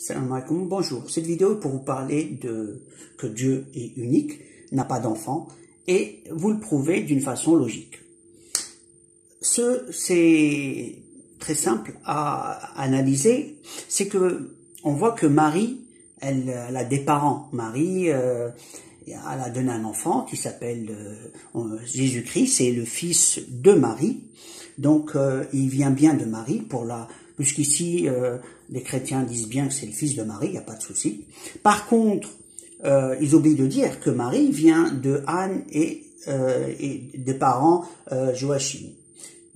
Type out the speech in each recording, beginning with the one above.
Salam alaikum, bonjour. Cette vidéo est pour vous parler de que Dieu est unique, n'a pas d'enfant, et vous le prouvez d'une façon logique. C'est très simple à analyser, c'est que on voit que Marie, elle a des parents. Marie, elle a donné un enfant qui s'appelle Jésus-Christ, c'est le fils de Marie. Donc il vient bien de Marie puisqu'ici les chrétiens disent bien que c'est le fils de Marie, il n'y a pas de souci. Par contre, ils oublient de dire que Marie vient de Anne et des parents Joachim.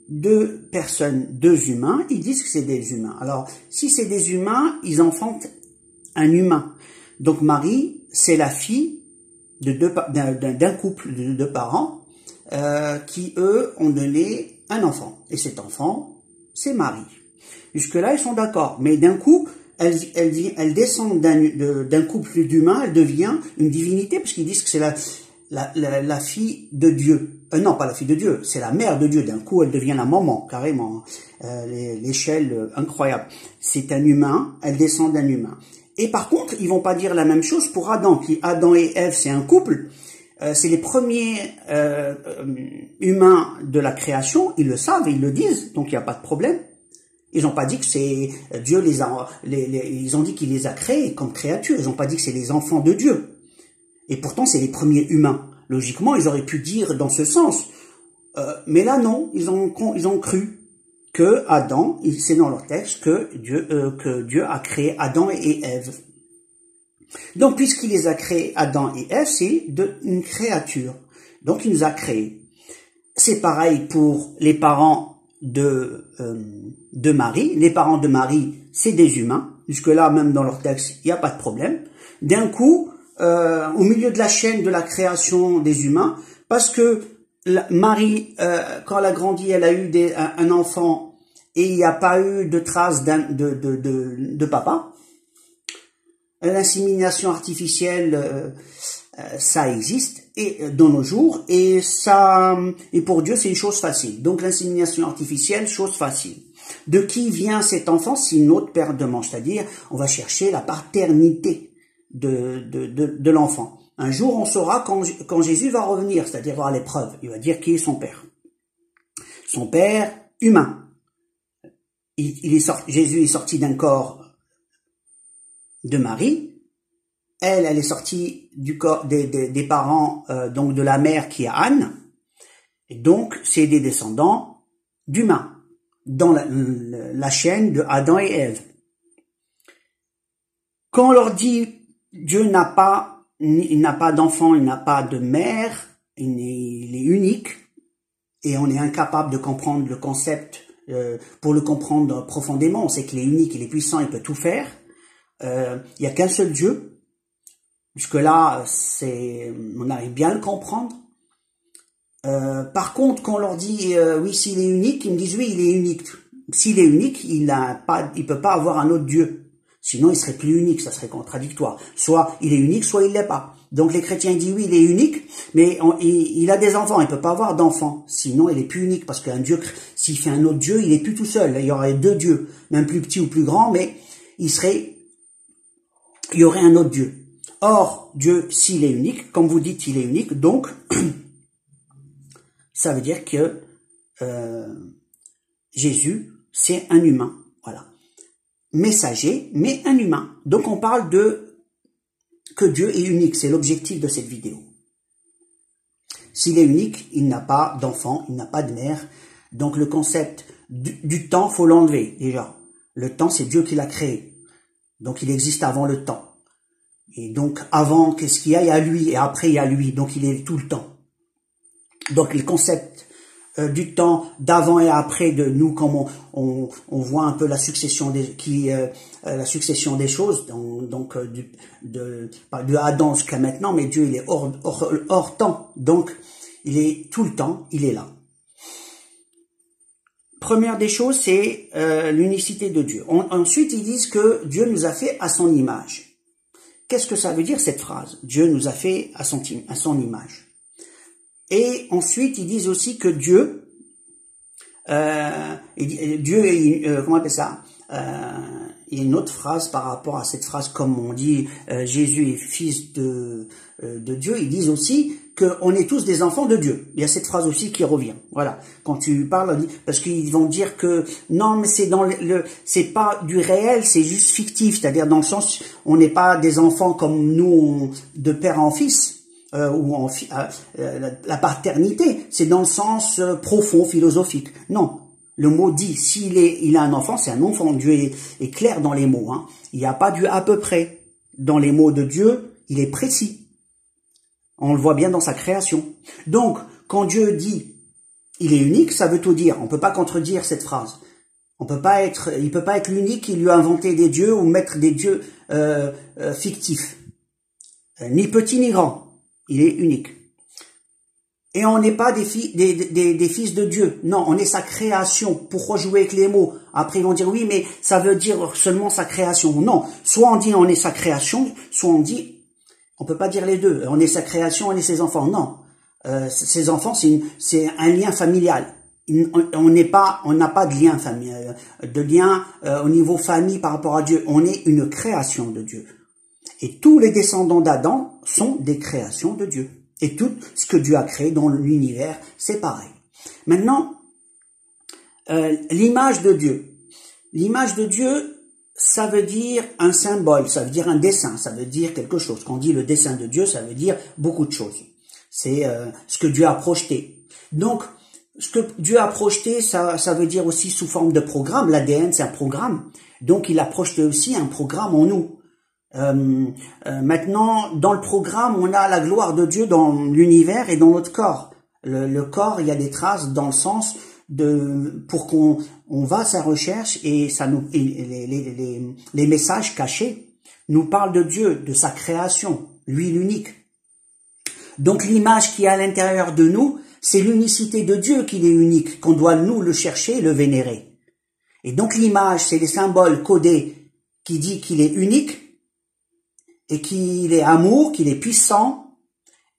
Deux personnes, deux humains, ils disent que c'est des humains. Alors, si c'est des humains, ils enfantent un humain. Donc Marie, c'est la fille d'un couple de deux parents qui, eux, ont donné un enfant. Et cet enfant, c'est Marie. Jusque-là, ils sont d'accord. Mais d'un coup, elle descend d'un couple d'humains, elle devient une divinité, parce qu'ils disent que c'est la fille de Dieu. Non, pas la fille de Dieu, c'est la mère de Dieu. D'un coup, elle devient la maman, carrément. L'échelle incroyable. C'est un humain, elle descend d'un humain. Et par contre, ils vont pas dire la même chose pour Adam. Adam et Ève, c'est un couple. C'est les premiers humains de la création. Ils le savent, ils le disent, donc il n'y a pas de problème. Ils n'ont pas dit que c'est Dieu ils ont dit qu'il les a créés comme créatures. Ils n'ont pas dit que c'est les enfants de Dieu. Et pourtant, c'est les premiers humains. Logiquement, ils auraient pu dire dans ce sens. Mais là, non. Ils ont cru que Adam, c'est dans leur texte que Dieu a créé Adam et Ève. Donc, puisqu'il les a créés, Adam et Ève, c'est une créature. Donc, il nous a créés. C'est pareil pour les parents de Marie. Les parents de Marie, c'est des humains. Jusque-là, même dans leur texte, il n'y a pas de problème. D'un coup, au milieu de la chaîne de la création des humains, parce que Marie, quand elle a grandi, elle a eu un enfant et il n'y a pas eu de traces de papa. L'insémination artificielle, ça existe et dans nos jours et pour Dieu c'est une chose facile. Donc l'insémination artificielle, chose facile. De qui vient cet enfant? C'est notre paire de manche, c'est-à-dire on va chercher la paternité de l'enfant. Un jour, on saura quand Jésus va revenir, c'est-à-dire voir l'épreuve. Il va dire qui est son père. Son père humain. Jésus est sorti d'un corps de Marie. Elle est sortie du corps des parents, donc de la mère qui est Anne. Et donc, c'est des descendants d'humains dans la chaîne de Adam et Ève. Quand on leur dit Dieu il n'a pas d'enfant, il n'a pas de mère, il est unique, et on est incapable de comprendre le concept. Pour le comprendre profondément, on sait qu'il est unique, il est puissant, il peut tout faire. Il n'y a qu'un seul Dieu. Jusque-là, on arrive bien à le comprendre. Par contre, quand on leur dit oui, s'il est unique, ils me disent oui, il est unique. S'il est unique, il peut pas avoir un autre Dieu. Sinon, il serait plus unique, ça serait contradictoire. Soit il est unique, soit il l'est pas. Donc les chrétiens disent oui, il est unique, mais il a des enfants, il peut pas avoir d'enfants. Sinon, il est plus unique, parce qu'un Dieu, s'il fait un autre Dieu, il est plus tout seul. Il y aurait deux dieux, même plus petits ou plus grands, mais il y aurait un autre Dieu. Or, Dieu, s'il est unique, comme vous dites, il est unique, donc ça veut dire que Jésus, c'est un humain. Voilà. Messager, mais un humain. Donc on parle que Dieu est unique, c'est l'objectif de cette vidéo. S'il est unique, il n'a pas d'enfant, il n'a pas de mère. Donc le concept du temps, faut l'enlever déjà. Le temps, c'est Dieu qui l'a créé. Donc il existe avant le temps. Et donc avant, qu'est-ce qu'il y a? Il y a lui, et après il y a lui. Donc il est tout le temps. Donc le concept du temps d'avant et après de nous, comme on voit un peu la succession la succession des choses, donc de Adam jusqu'à maintenant, mais Dieu il est hors temps, donc il est tout le temps, il est là. Première des choses, c'est l'unicité de Dieu. Ensuite, ils disent que Dieu nous a fait à son image. Qu'est-ce que ça veut dire cette phrase? Dieu nous a fait à son image. Et ensuite, ils disent aussi que Dieu, comment on appelle ça? il y a une autre phrase par rapport à cette phrase, comme on dit Jésus est fils de Dieu, ils disent aussi qu'on est tous des enfants de Dieu. Il y a cette phrase aussi qui revient. Voilà. Quand tu parles, parce qu'ils vont dire que non, mais c'est c'est pas du réel, c'est juste fictif, c'est-à-dire dans le sens, on n'est pas des enfants comme nous, de père en fils. La paternité, c'est dans le sens profond, philosophique. Non, le mot dit, il a un enfant, c'est un enfant. Dieu est clair dans les mots. Hein. Il n'y a pas du à peu près. Dans les mots de Dieu, il est précis. On le voit bien dans sa création. Donc, quand Dieu dit, il est unique, ça veut tout dire. On ne peut pas contredire cette phrase. Il peut pas être l'unique qui lui a inventé des dieux ou mettre des dieux fictifs. Ni petit ni grand. Il est unique. Et on n'est pas des fils de Dieu. Non, on est sa création. Pourquoi jouer avec les mots? Après, ils vont dire, oui, mais ça veut dire seulement sa création. Non. Soit on dit on est sa création, soit on dit, on peut pas dire les deux. On est sa création, on est ses enfants. Non. Ses enfants, c'est un lien familial. On n'a pas de lien familial, au niveau famille par rapport à Dieu. On est une création de Dieu. Et tous les descendants d'Adam sont des créations de Dieu. Et tout ce que Dieu a créé dans l'univers, c'est pareil. Maintenant, l'image de Dieu. L'image de Dieu, ça veut dire un symbole, ça veut dire un dessin, ça veut dire quelque chose. Quand on dit le dessin de Dieu, ça veut dire beaucoup de choses. C'est ce que Dieu a projeté. Donc, ce que Dieu a projeté, ça veut dire aussi sous forme de programme. L'ADN, c'est un programme. Donc, il a projeté aussi un programme en nous. Maintenant, dans le programme, on a la gloire de Dieu dans l'univers et dans notre corps. Le corps, il y a des traces dans le sens pour qu'on va à sa recherche et les messages cachés nous parlent de Dieu, de sa création, lui l'unique. Donc l'image qui est à l'intérieur de nous, c'est l'unicité de Dieu qu'il est unique, qu'on doit nous le chercher et le vénérer. Et donc l'image, c'est les symboles codés qui dit qu'il est unique, et qu'il est amour, qu'il est puissant,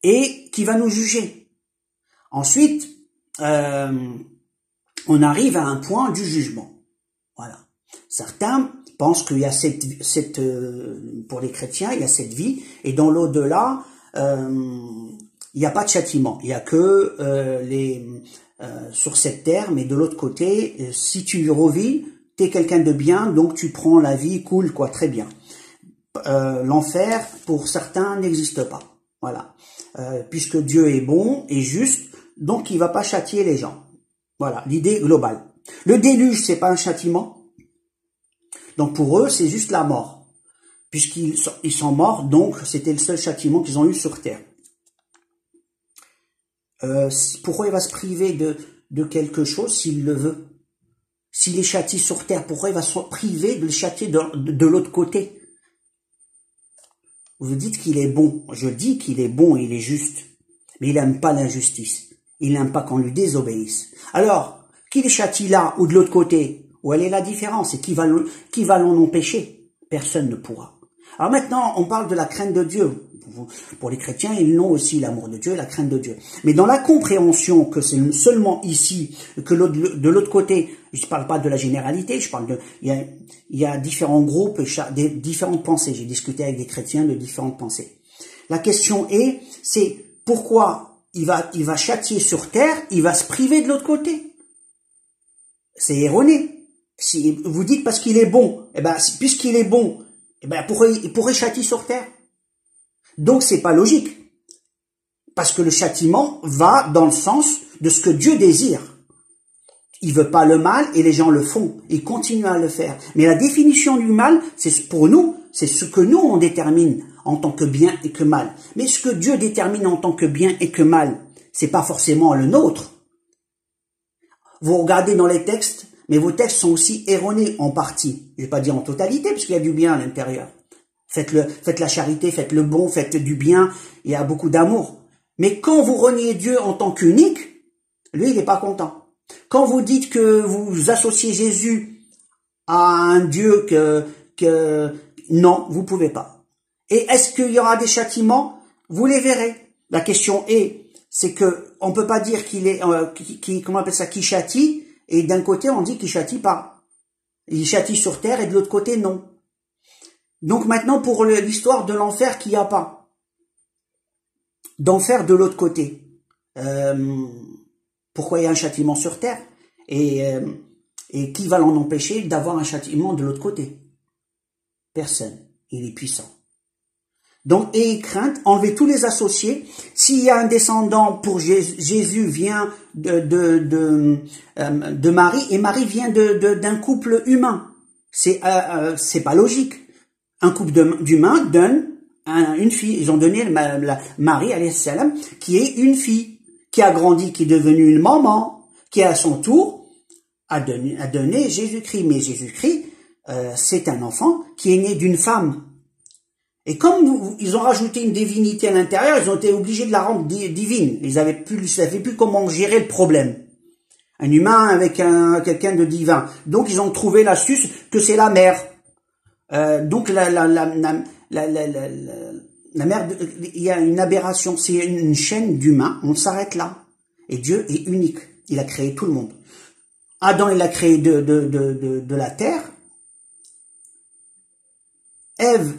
et qui va nous juger. Ensuite, on arrive à un point du jugement. Voilà. Certains pensent qu'il y a pour les chrétiens, il y a cette vie, et dans l'au-delà, il n'y a pas de châtiment. Il n'y a que sur cette terre, mais de l'autre côté, si tu revis, t'es quelqu'un de bien, donc tu prends la vie, cool, quoi, très bien. L'enfer, pour certains, n'existe pas. Voilà. Puisque Dieu est bon et juste, donc il va pas châtier les gens. Voilà, l'idée globale. Le déluge, c'est pas un châtiment. Donc pour eux, c'est juste la mort. Puisqu'ils sont morts, donc c'était le seul châtiment qu'ils ont eu sur terre. Pourquoi il va se priver de quelque chose s'il le veut? S'il est châtié sur terre, pourquoi il va se priver de le châtier de l'autre côté? Vous dites qu'il est bon. Je dis qu'il est bon et il est juste. Mais il n'aime pas l'injustice. Il n'aime pas qu'on lui désobéisse. Alors, qu'il châtie là ou de l'autre côté, où elle est la différence? Et qui va l'en empêcher? Personne ne pourra. Alors maintenant, on parle de la crainte de Dieu. Pour les chrétiens, ils n'ont aussi l'amour de Dieu et la crainte de Dieu. Mais dans la compréhension que c'est seulement ici, que de l'autre côté, je ne parle pas de la généralité, je parle il y a différents groupes, différentes pensées. J'ai discuté avec des chrétiens de différentes pensées. La question c'est pourquoi il va châtier sur terre, il va se priver de l'autre côté? C'est erroné. Si vous dites parce qu'il est bon, puisqu'il est bon, pourquoi il pourrait châtier sur terre? Donc c'est pas logique. Parce que le châtiment va dans le sens de ce que Dieu désire. Il veut pas le mal et les gens le font. Ils continuent à le faire. Mais la définition du mal, pour nous, c'est ce que nous on détermine en tant que bien et que mal. Mais ce que Dieu détermine en tant que bien et que mal, c'est pas forcément le nôtre. Vous regardez dans les textes, mais vos textes sont aussi erronés en partie. Je vais pas dire en totalité, parce qu'il y a du bien à l'intérieur. Faites la charité, faites le bon, faites du bien, il y a beaucoup d'amour. Mais quand vous reniez Dieu en tant qu'unique, lui, il n'est pas content. Quand vous dites que vous associez Jésus à un Dieu non, vous pouvez pas. Et est-ce qu'il y aura des châtiments? Vous les verrez. La question c'est que on peut pas dire qu'il est, comment on appelle ça, qu'il châtie, et d'un côté on dit qu'il châtie pas. Il châtie sur terre et de l'autre côté, non. Donc maintenant, pour l'histoire de l'enfer qu'il n'y a pas. D'enfer de l'autre côté. Pourquoi il y a un châtiment sur terre? Et qui va l'en empêcher d'avoir un châtiment de l'autre côté? Personne. Il est puissant. Donc, ayez crainte, enlevez tous les associés. S'il y a un descendant pour Jésus vient de Marie, et Marie vient d'un couple humain. C'est pas logique. Un couple d'humains donne une fille. Ils ont donné Marie, alayhi salam, qui est une fille, qui a grandi, qui est devenue une maman, qui à son tour a donné Jésus-Christ. Mais Jésus-Christ, c'est un enfant qui est né d'une femme. Et comme ils ont rajouté une divinité à l'intérieur, ils ont été obligés de la rendre divine. Ils savaient plus comment gérer le problème. Un humain avec quelqu'un de divin. Donc ils ont trouvé l'astuce que c'est la mère. Donc la mère, il y a une aberration, c'est une chaîne d'humains. On s'arrête là. Et Dieu est unique. Il a créé tout le monde. Adam, il a créé de la terre. Ève,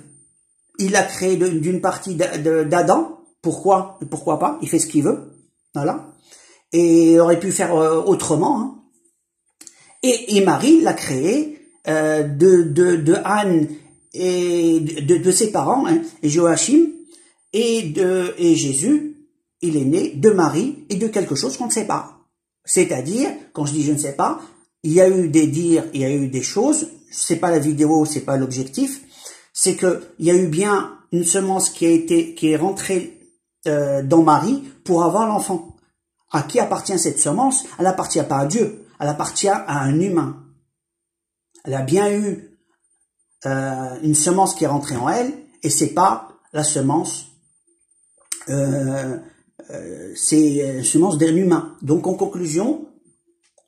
il a créé d'une partie d'Adam. Pourquoi? Pourquoi pas? Il fait ce qu'il veut. Voilà. Et il aurait pu faire autrement. Hein. Et Marie l'a créé de Anne et de ses parents, hein, et Joachim, et Jésus, il est né de Marie et de quelque chose qu'on ne sait pas. C'est-à-dire, quand je dis je ne sais pas, il y a eu des dires, il y a eu des choses, c'est pas la vidéo, c'est pas l'objectif, c'est que il y a eu bien une semence qui est rentrée dans Marie pour avoir l'enfant. À qui appartient cette semence? Elle n'appartient pas à Dieu, elle appartient à un humain. Elle a bien eu une semence qui est rentrée en elle, et c'est pas la semence, c'est une semence d'un humain. Donc en conclusion,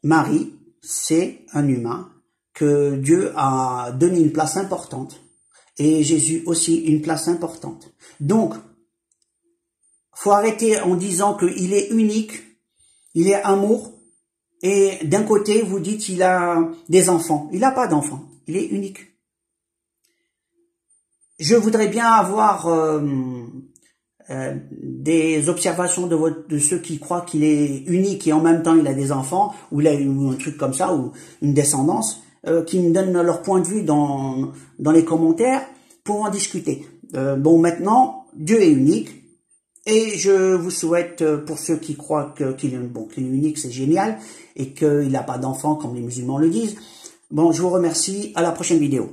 Marie, c'est un humain que Dieu a donné une place importante. Et Jésus aussi une place importante. Donc, faut arrêter en disant qu'il est unique, il est amour, et d'un côté, vous dites il a des enfants. Il n'a pas d'enfants, il est unique. Je voudrais bien avoir des observations de ceux qui croient qu'il est unique et en même temps il a des enfants, ou il a un truc comme ça, ou une descendance, qui me donnent leur point de vue dans les commentaires pour en discuter. Bon, maintenant, Dieu est unique, et je vous souhaite, pour ceux qui croient qu'il est unique, c'est génial, et qu'il n'a pas d'enfants comme les musulmans le disent. Bon, je vous remercie, à la prochaine vidéo.